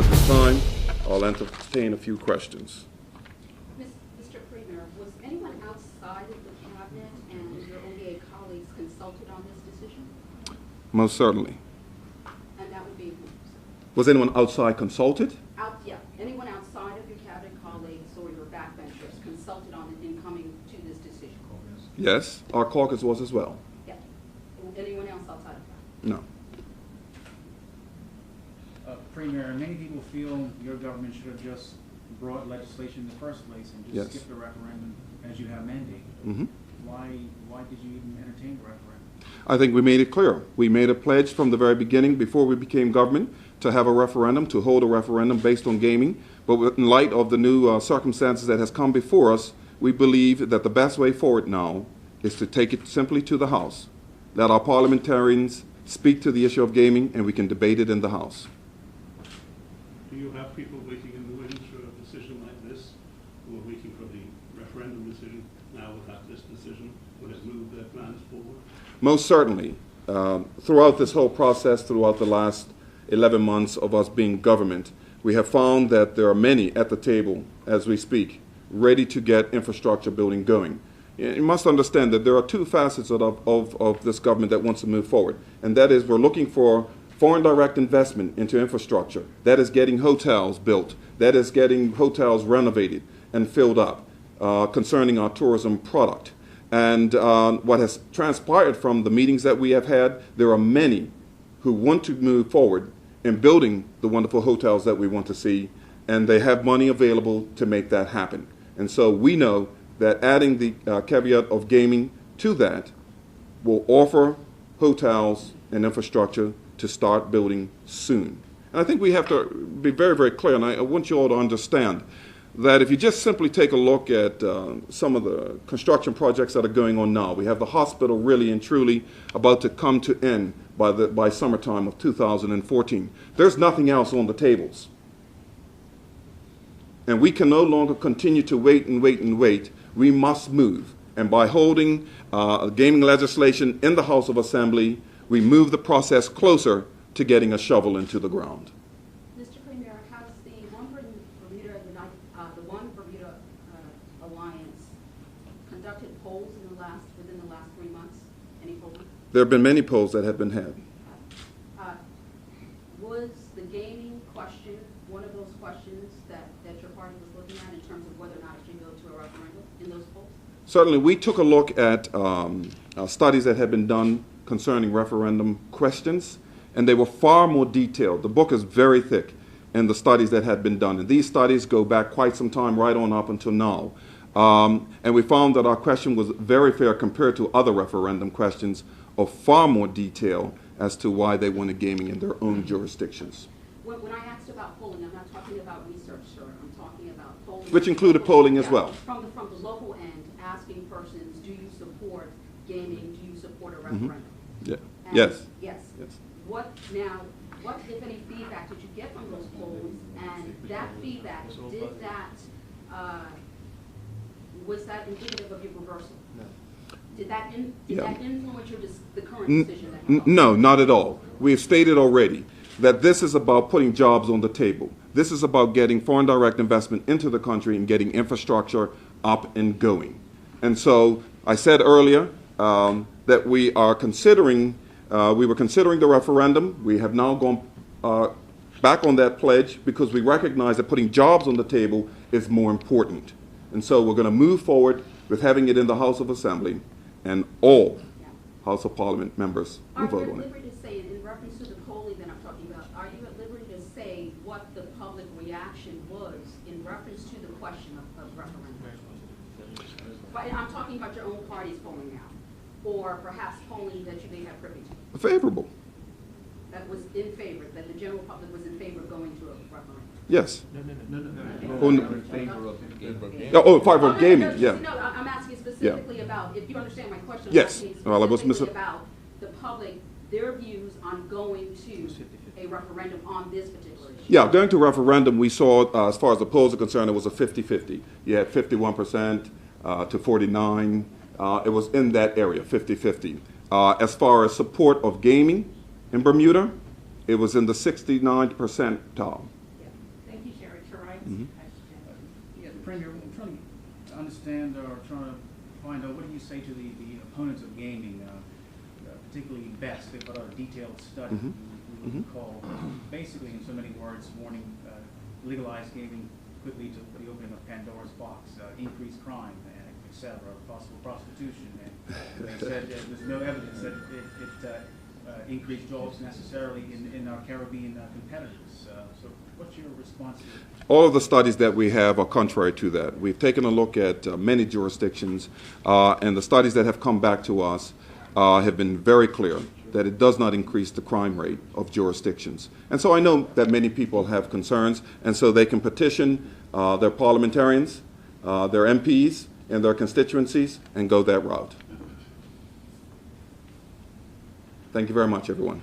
at this time. I'll entertain a few questions. Mr. Premier, was anyone outside of the cabinet and your ODA colleagues consulted on this decision? Most certainly. And that would be who? Was anyone outside consulted? Yeah. Anyone outside of your cabinet colleagues or your backbenchers consulted on it in coming to this decision? Yes. Our caucus was as well. Yeah. Anyone else outside of that? No. Premier, many people feel your government should have just brought legislation in the first place and just skipped the referendum as you have mandated. Mm-hmm. Why did you even entertain the referendum? I think we made it clear. We made a pledge from the very beginning, before we became government, to have a referendum, to hold a referendum based on gaming. But in light of the new circumstances that has come before us, we believe that the best way forward now is to take it simply to the House. Let our parliamentarians speak to the issue of gaming, and we can debate it in the House. Do you have people waiting in the wings for a decision like this, who are waiting for the referendum decision? Now we'll have this decision. Will it move their plans forward? Most certainly. Throughout this whole process, throughout the last 11 months of us being government, we have found that there are many at the table, as we speak, ready to get infrastructure building going. You must understand that there are two facets of this government that wants to move forward, and that is we're looking for foreign direct investment into infrastructure. That is getting hotels built. That is getting hotels renovated and filled up, concerning our tourism product. And what has transpired from the meetings that we have had, there are many who want to move forward in building the wonderful hotels that we want to see, and they have money available to make that happen. And so we know that adding the caveat of gaming to that will offer hotels and infrastructure to start building soon. And I think we have to be very, very clear, and I want you all to understand that if you just simply take a look at some of the construction projects that are going on now, we have the hospital really and truly about to come to end by summertime of 2014. There's nothing else on the tables. And we can no longer continue to wait and wait and wait. We must move. And by holding gaming legislation in the House of Assembly, we move the process closer to getting a shovel into the ground. Mr. Premier, has the One Bermuda Alliance conducted polls within the last 3 months? Any polling? There have been many polls that have been had. Was the gaming question one of those questions that your party was looking at in terms of whether or not it should go to a referendum in those polls? Certainly, we took a look at studies that had been done concerning referendum questions, and they were far more detailed. The book is very thick in the studies that had been done, and these studies go back quite some time, right on up until now. And we found that our question was very fair compared to other referendum questions of far more detail as to why they wanted gaming in their own jurisdictions. When I asked about polling, I'm not talking about research, sir. I'm talking about polling. Which included polling as well. From the local end, asking persons, do you support gaming? Do you support a referendum? Yeah. And Yes. Yes. What, if any, feedback did you get from those polls? And that feedback, was that indicative of your reversal? No. Did that influence the current decision that you made? No, not at all. We have stated already that this is about putting jobs on the table. This is about getting foreign direct investment into the country and getting infrastructure up and going. And so I said earlier that we were considering the referendum. We have now gone back on that pledge because we recognize that putting jobs on the table is more important. And so we're going to move forward with having it in the House of Assembly, and all House of Parliament members will vote on it. Are you at liberty to say, in reference to the polling that I'm talking about, are you at liberty to say what the public reaction was in reference to the question of referendum? But I'm talking about your own party's polling now, or perhaps polling that you may have privy to. Favorable. That was in favor, that the general public was in favor of going to a referendum. Yes. No. In favor of gaming. Oh, in favor of gaming, yeah. No, I'm asking specifically about, if you understand my question, Yes. I'm asking Well, I was specifically about the public, their views on going to a referendum on this particular issue. Yeah, going to referendum, we saw, as far as the polls are concerned, it was a 50-50. You had 51% to 49. It was in that area, 50-50. As far as support of gaming in Bermuda, it was in the 69th percentile. Yeah, Premier, I'm trying to understand or trying to find out, what do you say to the opponents of gaming, particularly BEST? They put out a detailed study, we would call, basically in so many words, warning legalized gaming could lead to the opening of Pandora's box, increased crime, et cetera, possible prostitution. And they said there's no evidence that it increased jobs necessarily in our Caribbean competitors. So what's your response to that? All of the studies that we have are contrary to that. We've taken a look at many jurisdictions, and the studies that have come back to us have been very clear that it does not increase the crime rate of jurisdictions. And so I know that many people have concerns, and so they can petition their parliamentarians, their MPs, and their constituencies, and go that route. Thank you very much, everyone.